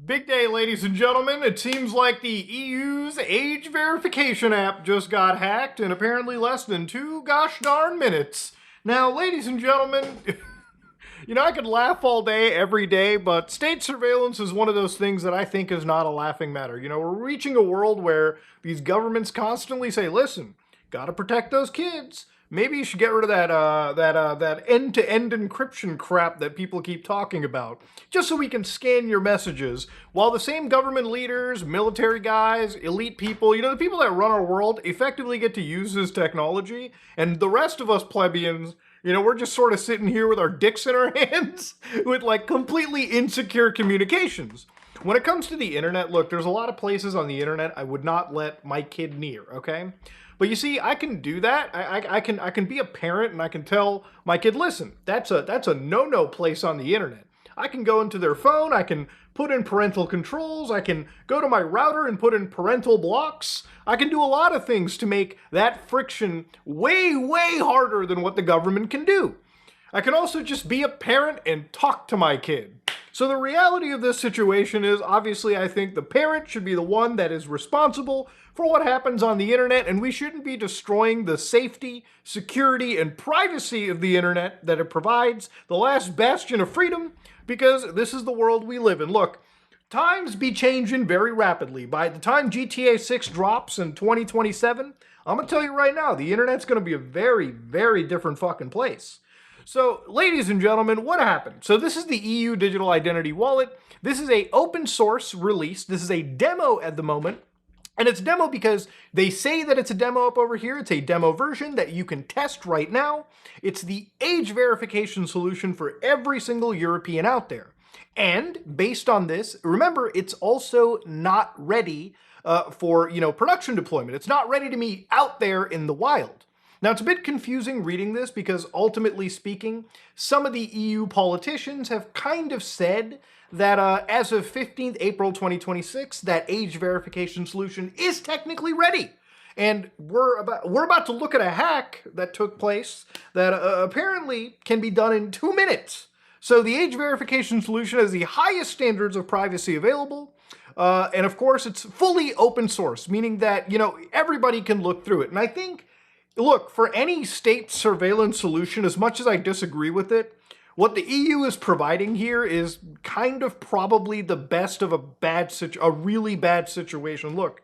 Big day, ladies and gentlemen. It seems like the EU's age verification app just got hacked in apparently less than 2 gosh darn minutes. Now, ladies and gentlemen, I could laugh all day, every day, but state surveillance is one of those things that I think is not a laughing matter. We're reaching a world where these governments constantly say, listen, gotta protect those kids. Maybe you should get rid of that end-to-end encryption crap that people keep talking about, just so we can scan your messages. While the same government leaders, military guys, elite people, the people that run our world, effectively get to use this technology, and the rest of us plebeians, we're just sort of sitting here with our dicks in our hands with like completely insecure communications. When it comes to the internet, look, there's a lot of places on the internet I would not let my kid near, okay? But you see, I can do that. I can be a parent and I can tell my kid, listen, that's a no-no place on the internet. I can go into their phone, I can put in parental controls, I can go to my router and put in parental blocks. I can do a lot of things to make that friction way, way harder than what the government can do. I can also just be a parent and talk to my kid. So the reality of this situation is, obviously, I think the parent should be the one that is responsible for what happens on the internet, and we shouldn't be destroying the safety, security, and privacy of the internet that it provides, the last bastion of freedom, because this is the world we live in. Look, times be changing very rapidly. By the time GTA 6 drops in 2027, I'm gonna tell you right now, the internet's gonna be a very, very different fucking place. So, ladies and gentlemen, what happened? So this is the EU Digital Identity Wallet. This is a open source release. This is a demo at the moment. And it's demo because they say that it's a demo up over here. It's a demo version that you can test right now. It's the age verification solution for every single European out there. And based on this, remember, it's also not ready for production deployment. It's not ready to be out there in the wild. Now, it's a bit confusing reading this because, ultimately speaking, some of the EU politicians have kind of said that as of 15th April 2026, that age verification solution is technically ready. And we're about to look at a hack that took place that apparently can be done in 2 minutes. So the age verification solution has the highest standards of privacy available. And of course, it's fully open source, meaning that, everybody can look through it. And I think, look, for any state surveillance solution, as much as I disagree with it, what the EU is providing here is kind of probably the best of a really bad situation. Look,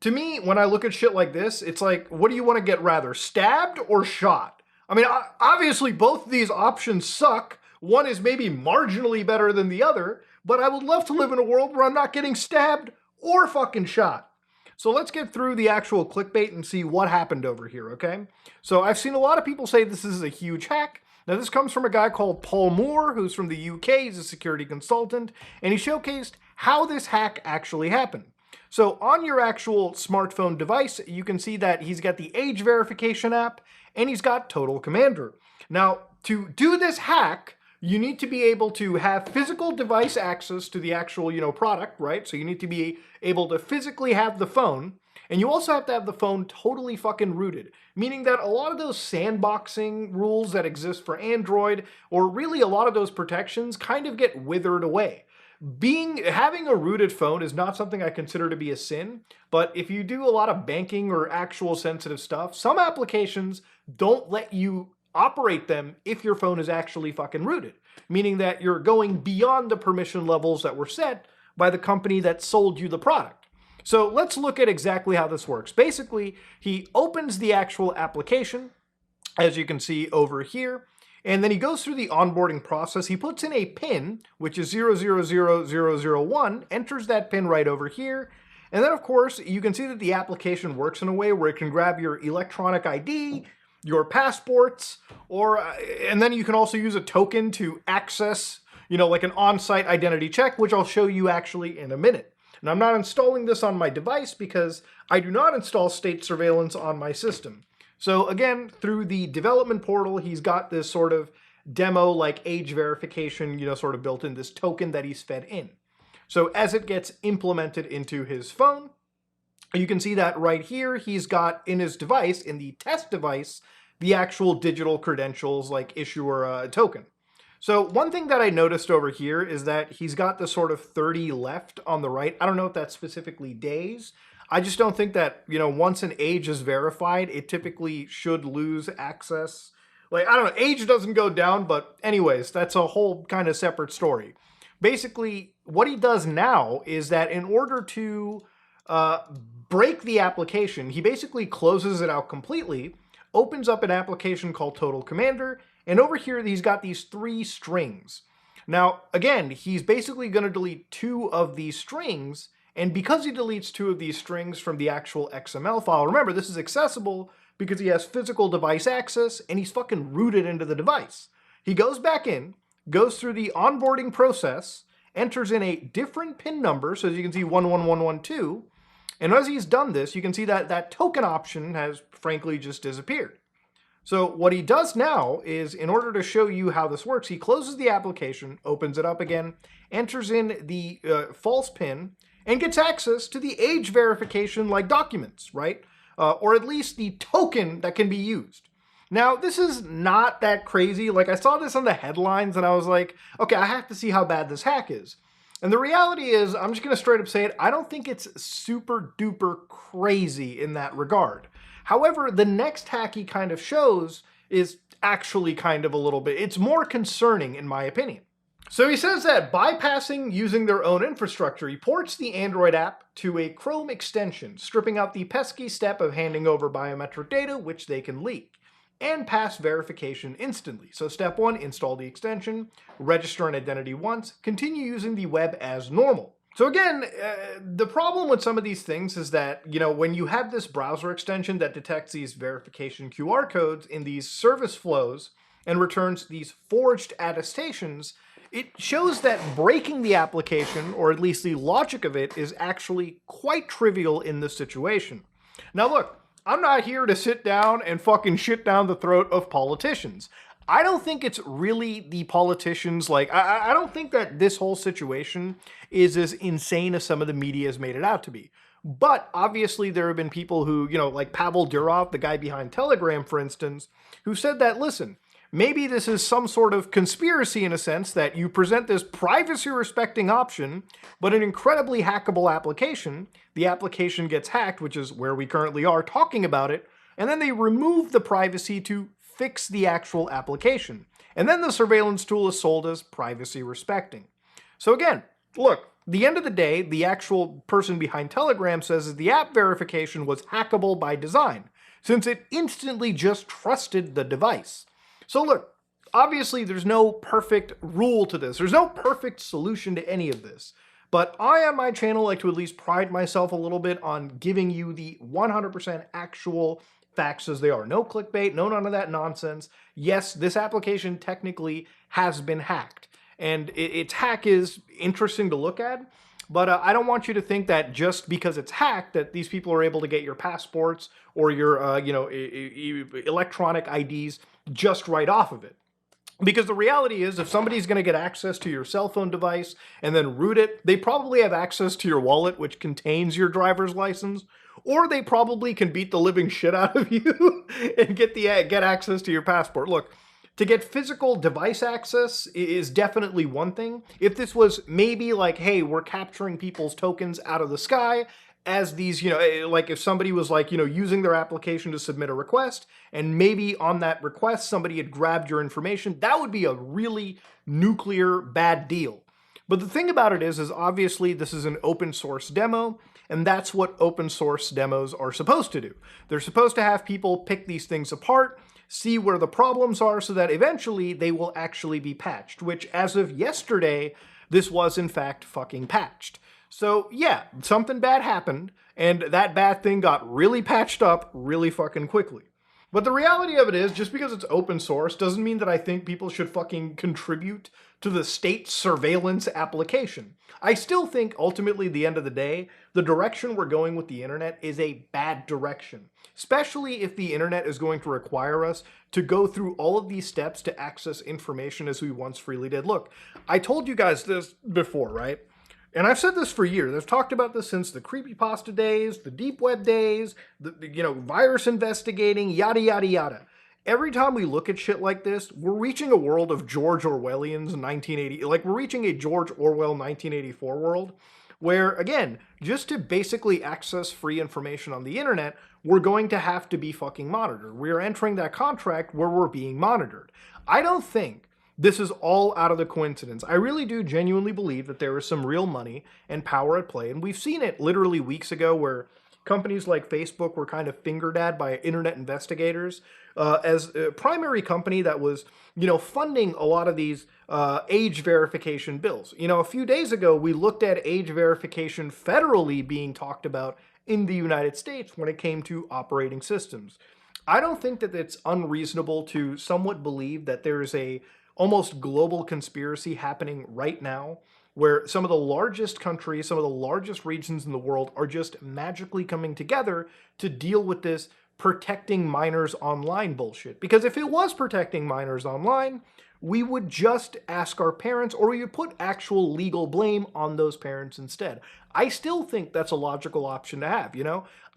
to me, when I look at shit like this, it's like, what do you want to get rather, stabbed or shot? I mean, obviously both of these options suck. One is maybe marginally better than the other, but I would love to live in a world where I'm not getting stabbed or fucking shot. So let's get through the actual clickbait and see what happened over here, okay? So I've seen a lot of people say this is a huge hack. Now, this comes from a guy called Paul Moore, who's from the UK. He's a security consultant, and he showcased how this hack actually happened. So on your actual smartphone device, you can see that he's got the age verification app, and he's got Total Commander. Now, to do this hack, you need to be able to have physical device access to the actual, product, right? So you need to be able to physically have the phone, and you also have to have the phone totally fucking rooted, meaning that a lot of those sandboxing rules that exist for Android, or really a lot of those protections, kind of get withered away. Having a rooted phone is not something I consider to be a sin, but if you do a lot of banking or actual sensitive stuff, some applications don't let you operate them if your phone is actually fucking rooted, meaning that you're going beyond the permission levels that were set by the company that sold you the product. So let's look at exactly how this works. Basically, he opens the actual application, as you can see over here, and then he goes through the onboarding process. He puts in a PIN, which is 000001, enters that PIN right over here, and then of course, you can see that the application works in a way where it can grab your electronic ID, your passports, and then you can also use a token to access, like an on-site identity check, which I'll show you actually in a minute. And I'm not installing this on my device because I do not install state surveillance on my system. So again, through the development portal, he's got this sort of demo like age verification, sort of built in, this token that he's fed in. So as it gets implemented into his phone, you can see that right here, he's got in his device, in the test device, the actual digital credentials like issuer token. So one thing that I noticed over here is that he's got the sort of 30 left on the right. I don't know if that's specifically days. I just don't think that, once an age is verified, it typically should lose access. Like, I don't know, age doesn't go down, but anyways, that's a whole kind of separate story. Basically, what he does now is that in order to uh, break the application, he basically closes it out completely, opens up an application called Total Commander, and over here he's got these 3 strings. Now, again, he's basically going to delete 2 of these strings, and because he deletes 2 of these strings from the actual XML file, remember, this is accessible because he has physical device access, and he's fucking rooted into the device. He goes back in, goes through the onboarding process, enters in a different PIN number, so as you can see 11112, and as he's done this, you can see that that token option has frankly just disappeared. So what he does now is, in order to show you how this works, he closes the application, opens it up again, enters in the false PIN, and gets access to the age verification like documents, right? Or at least the token that can be used. Now, this is not that crazy. Like, I saw this on the headlines and I was like, okay, I have to see how bad this hack is. And the reality is, I'm just going to straight up say it, I don't think it's super duper crazy in that regard. However, the next hack he kind of shows is actually kind of a little bit, it's more concerning in my opinion. So he says that bypassing using their own infrastructure, he ports the Android app to a Chrome extension, stripping out the pesky step of handing over biometric data, which they can leak, and pass verification instantly. So step 1, install the extension, register an identity once, continue using the web as normal. So again, the problem with some of these things is that, when you have this browser extension that detects these verification QR codes in these service flows and returns these forged attestations, it shows that breaking the application, or at least the logic of it, is actually quite trivial in this situation. Now look, I'm not here to sit down and fucking shit down the throat of politicians. I don't think it's really the politicians, I don't think that this whole situation is as insane as some of the media has made it out to be. But obviously there have been people who, like Pavel Durov, the guy behind Telegram, for instance, who said that, listen, maybe this is some sort of conspiracy in a sense that you present this privacy-respecting option, but an incredibly hackable application. The application gets hacked, which is where we currently are talking about it, and then they remove the privacy to fix the actual application. And then the surveillance tool is sold as privacy-respecting. So again, look, the end of the day, the actual person behind Telegram says that the app verification was hackable by design, since it instantly just trusted the device. So look, obviously there's no perfect rule to this. There's no perfect solution to any of this. But I on my channel like to at least pride myself a little bit on giving you the 100% actual facts as they are. No clickbait, no none of that nonsense. Yes, this application technically has been hacked. And its hack is interesting to look at. But I don't want you to think that just because it's hacked that these people are able to get your passports or your electronic IDs just right off of it. Because the reality is, if somebody's going to get access to your cell phone device and then root it, they probably have access to your wallet, which contains your driver's license, or they probably can beat the living shit out of you and get access to your passport. Look, to get physical device access is definitely one thing. If this was maybe like, hey, we're capturing people's tokens out of the sky, as these, like if somebody was like, using their application to submit a request, and maybe on that request somebody had grabbed your information, that would be a really nuclear bad deal. But the thing about it is obviously this is an open source demo, and that's what open source demos are supposed to do. They're supposed to have people pick these things apart, see where the problems are, so that eventually they will actually be patched, which as of yesterday, this was in fact fucking patched. So yeah, something bad happened, and that bad thing got really patched up really fucking quickly. But the reality of it is, just because it's open source doesn't mean that I think people should fucking contribute to the state surveillance application. I still think, ultimately, at the end of the day, the direction we're going with the internet is a bad direction. Especially if the internet is going to require us to go through all of these steps to access information as we once freely did. Look, I told you guys this before, right? And I've said this for years. I've talked about this since the creepypasta days, the deep web days, the virus investigating, yada, yada, yada. every time we look at shit like this, we're reaching a world of George Orwellian's 1980, like we're reaching a George Orwell 1984 world where, again, just to basically access free information on the internet, we're going to have to be fucking monitored. We're entering that contract where we're being monitored. I don't think this is all out of the coincidence. I really do genuinely believe that there is some real money and power at play, and we've seen it literally weeks ago where companies like Facebook were kind of fingered at by internet investigators as a primary company that was, funding a lot of these age verification bills. A few days ago, we looked at age verification federally being talked about in the United States when it came to operating systems. I don't think that it's unreasonable to somewhat believe that there is a almost global conspiracy happening right now where some of the largest countries, some of the largest regions in the world are just magically coming together to deal with this protecting minors online bullshit. Because if it was protecting minors online, we would just ask our parents, or we would put actual legal blame on those parents instead. I still think that's a logical option to have,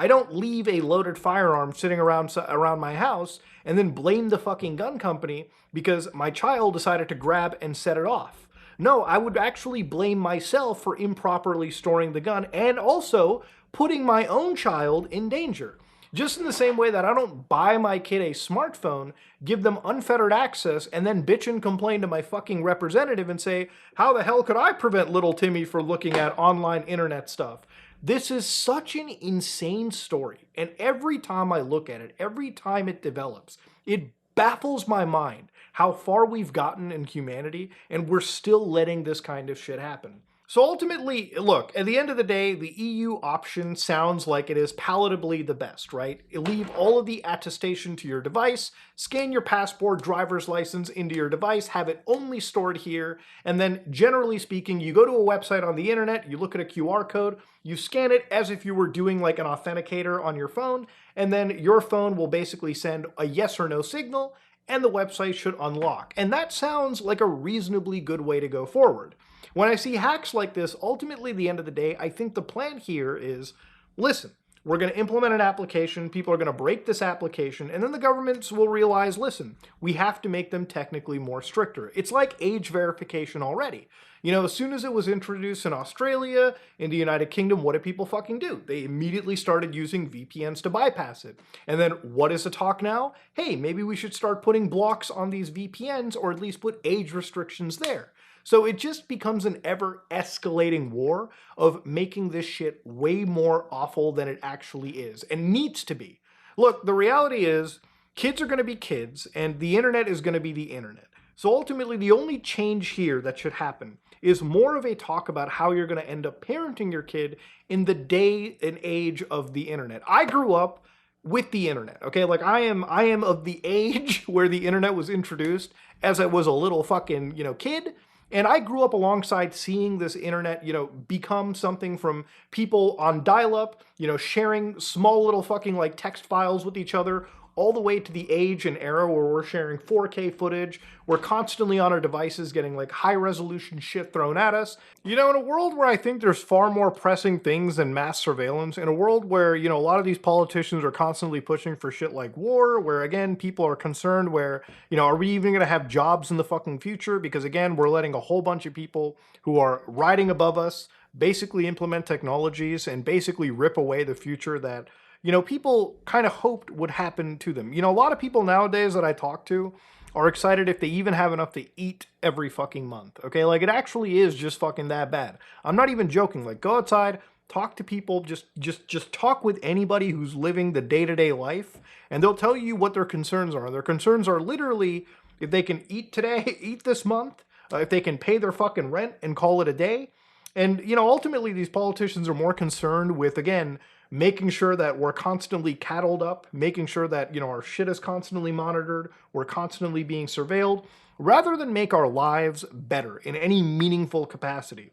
I don't leave a loaded firearm sitting around my house and then blame the fucking gun company because my child decided to grab and set it off. No, I would actually blame myself for improperly storing the gun and also putting my own child in danger. Just in the same way that I don't buy my kid a smartphone, give them unfettered access, and then bitch and complain to my fucking representative and say, how the hell could I prevent little Timmy from looking at online internet stuff? This is such an insane story. And every time I look at it, every time it develops, it baffles my mind how far we've gotten in humanity, and we're still letting this kind of shit happen. So ultimately, look, at the end of the day, the EU option sounds like it is palatably the best, right? Leave all of the attestation to your device, scan your passport, driver's license into your device, have it only stored here, and then generally speaking, you go to a website on the internet, you look at a QR code, you scan it as if you were doing like an authenticator on your phone, and then your phone will basically send a yes or no signal, and the website should unlock. And that sounds like a reasonably good way to go forward. When I see hacks like this, ultimately, at the end of the day, I think the plan here is, listen, we're going to implement an application, people are going to break this application, and then the governments will realize, listen, we have to make them technically more stricter. It's like age verification already. As soon as it was introduced in Australia, in the United Kingdom, what did people fucking do? They immediately started using VPNs to bypass it. And then what is the talk now? Hey, maybe we should start putting blocks on these VPNs or at least put age restrictions there. So it just becomes an ever-escalating war of making this shit way more awful than it actually is, and needs to be. Look, the reality is, kids are going to be kids, and the internet is going to be the internet. So ultimately, the only change here that should happen is more of a talk about how you're going to end up parenting your kid in the day and age of the internet. I grew up with the internet, okay? Like I am of the age where the internet was introduced as I was a little fucking, kid. And I grew up alongside seeing this internet, become something from people on dial-up, sharing small little fucking like text files with each other, all the way to the age and era where we're sharing 4K footage. We're constantly on our devices getting like high resolution shit thrown at us. In a world where I think there's far more pressing things than mass surveillance, in a world where, a lot of these politicians are constantly pushing for shit like war, where again, people are concerned where, are we even going to have jobs in the fucking future? Because again, we're letting a whole bunch of people who are riding above us basically implement technologies and basically rip away the future that people kind of hoped would happen to them. A lot of people nowadays that I talk to are excited if they even have enough to eat every fucking month, okay? Like, it actually is just fucking that bad. I'm not even joking. Like, go outside, talk to people, just talk with anybody who's living the day-to-day life, and they'll tell you what their concerns are. Their concerns are literally if they can eat today, eat this month, if they can pay their fucking rent and call it a day. And, ultimately, these politicians are more concerned with, again, making sure that we're constantly cattled up, making sure that, our shit is constantly monitored, we're constantly being surveilled, rather than make our lives better in any meaningful capacity.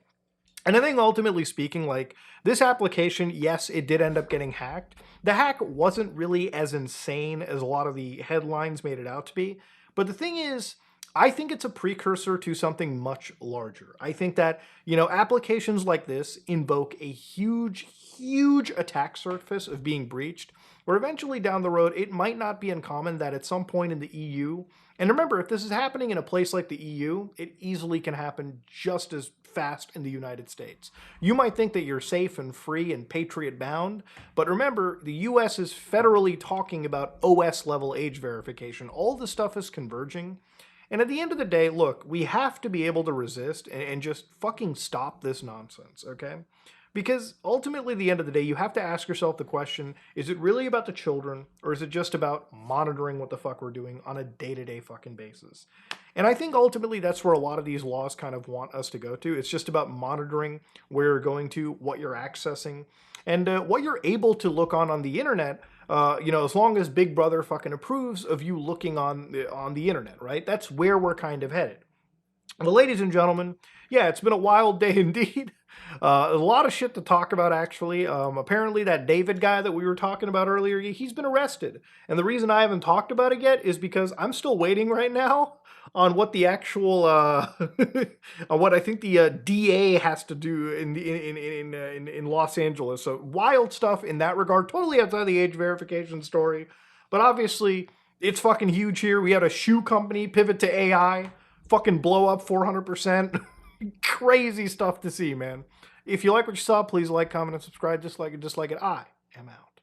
And I think ultimately speaking, like, this application, yes, it did end up getting hacked. The hack wasn't really as insane as a lot of the headlines made it out to be. But the thing is, I think it's a precursor to something much larger. I think that, applications like this invoke a huge, huge attack surface of being breached, where eventually down the road, it might not be uncommon that at some point in the EU, and remember, if this is happening in a place like the EU, it easily can happen just as fast in the United States. You might think that you're safe and free and patriot bound, but remember, the US is federally talking about OS level age verification. All this stuff is converging. And at the end of the day, look, we have to be able to resist and just fucking stop this nonsense, okay? Because ultimately, at the end of the day, you have to ask yourself the question, is it really about the children, or is it just about monitoring what the fuck we're doing on a day-to-day fucking basis? And I think ultimately that's where a lot of these laws kind of want us to go to. It's just about monitoring where you're going to, what you're accessing, and what you're able to look on the internet. As long as Big Brother fucking approves of you looking on the internet, right? That's where we're kind of headed. Well, ladies and gentlemen, yeah, it's been a wild day indeed. A lot of shit to talk about, actually. Apparently, that David guy that we were talking about earlier, he's been arrested. And the reason I haven't talked about it yet is because I'm still waiting right now on what the actual, on what I think the DA has to do in Los Angeles. So wild stuff in that regard, totally outside the age verification story. But obviously, it's fucking huge here. We had a shoe company pivot to AI, fucking blow up 400%. Crazy stuff to see, man. If you like what you saw, please like, comment, and subscribe. Just like it. I am out.